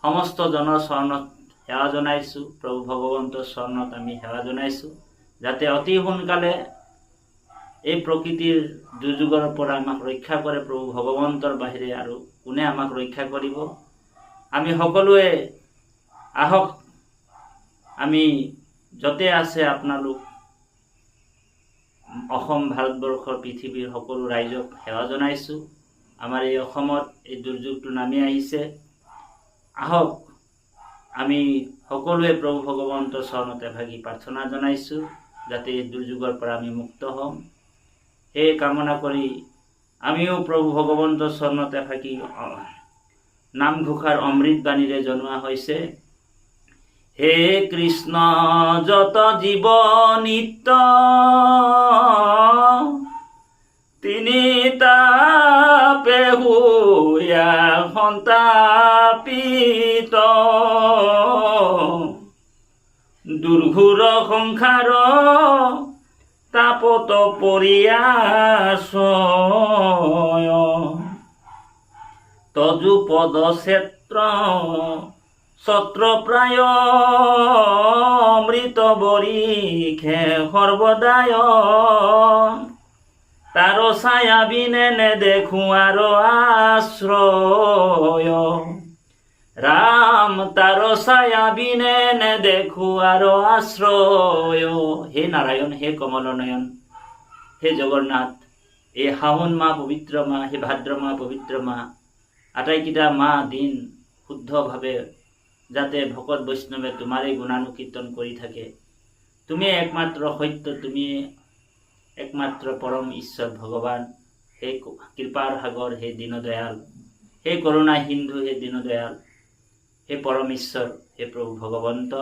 সমস্ত জনৰ চৰণত সেৱা জনাইছোঁ। প্ৰভু ভগৱন্তৰ চৰণত আমি সেৱা জনাইছোঁ, যাতে অতি সোনকালে এই প্ৰকৃতিৰ দুৰ্যোগৰ পৰা আমাক ৰক্ষা কৰে। প্ৰভু ভগৱন্তৰ বাহিৰে আৰু কোনে আমাক ৰক্ষা কৰিব? আমি সকলোৱে আহক, আমি য'তে আছে আপোনালোক অসম, ভাৰতবৰ্ষৰ, পৃথিৱীৰ সকলো ৰাইজক সেৱা জনাইছোঁ। আমাৰ এই অসমত এই দুৰ্যোগটো নামি আহিছে। আহক আমি সকলোৱে প্ৰভু ভগৱন্তৰ চৰণতে ভাগি প্ৰাৰ্থনা জনাইছোঁ, যাতে এই দুৰ্যোগৰ পৰা আমি মুক্ত হওঁ। সেই কামনা কৰি আমিও প্ৰভু ভগৱন্তৰ চৰণতে ভাগি নামঘোষাৰ অমৃত বাণীৰে জনোৱা হৈছে, হে কৃষ্ণ যত জীৱ নিত্য, তিনি তাপে হুয়া সন্তাপিত, দুৰ্ঘোৰ সংসাৰ তাপত পৰিয়াশয়, তজু পদ ক্ষেত্ৰ ছত্ৰ প্ৰায়, অমৃত বৰিখে সৰ্বদায়, তাৰ ছায়া বিনে নেদেখো আৰু আশ্ৰয়, ৰাম তাৰ ছায়া বিনে নেদেখো আৰু আশ্ৰয়। হে নাৰায়ণ, হে কমলনয়ন, হে জগন্নাথ, এই শাওণ মাহ পবিত্ৰ মাহ, হে ভাদ্ৰ মাহ পবিত্ৰ মাহ, আটাইকেইটা মাহ দিন শুদ্ধভাৱে যাতে ভকত বৈষ্ণৱে তোমাৰেই গুণানুকীৰ্তন কৰি থাকে। তুমি একমাত্ৰ সত্য, তুমি একমাত্ৰ পৰম ঈশ্বৰ ভগৱান, হে কৃপাৰ সাগৰ, হে দীনদয়াল, হে কৰুণা সিন্ধু, হে দীনদয়াল, হে পৰম ঈশ্বৰ, হে প্ৰভু ভগৱন্ত।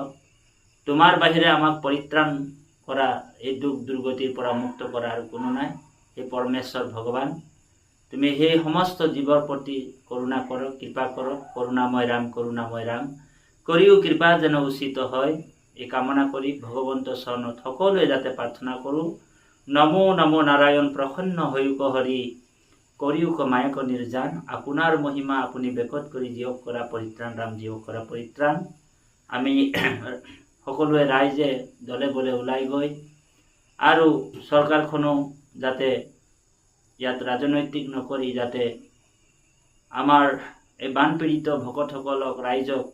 তোমাৰ বাহিৰে আমাক পৰিত্ৰাণ কৰা, এই দুখ দুৰ্গতিৰ পৰা মুক্ত কৰা আৰু কোনো নাই। হে পৰমেশ্বৰ ভগৱান, তুমি সেই সমস্ত জীৱৰ প্ৰতি কৰুণা কৰো, কৃপা কৰো। কৰুণাময় ৰাম, কৰুণাময় ৰাম, কৰিও কৃপা যেন উচিত হয়, এই কামনা কৰি ভগৱন্তৰ চৰণত সকলোৱে যাতে প্ৰাৰ্থনা কৰোঁ। নমো নমো নাৰায়ণ, প্ৰসন্ন হৈক হৰি, কৰিওক মায়ক নিৰ্জান, আপোনাৰ মহিমা আপুনি বেকত কৰি দিয়ক কৰা পৰিত্ৰাণ, ৰাম দিয়ক কৰা পৰিত্ৰাণ। আমি সকলোৱে ৰাইজে দলে বলে ওলাই গৈ আৰু চৰকাৰখনো যাতে ইয়াত ৰাজনৈতিক নকৰি যাতে আমাৰ এই বানপীড়িত ভকতসকলক, ৰাইজক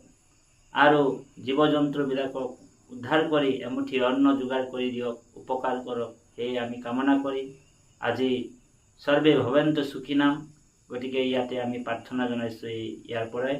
আৰু জীৱ জন্তুবিলাকক উদ্ধাৰ কৰি এমুঠি অন্ন যোগাৰ কৰি দিয়ক, উপকাৰ কৰক, সেয়ে আমি কামনা কৰি আজি সৰ্বে ভৱন্তু সুখী নাম। গতিকে ইয়াতে আমি প্ৰাৰ্থনা জনাইছোঁ ইয়াৰ পৰাই।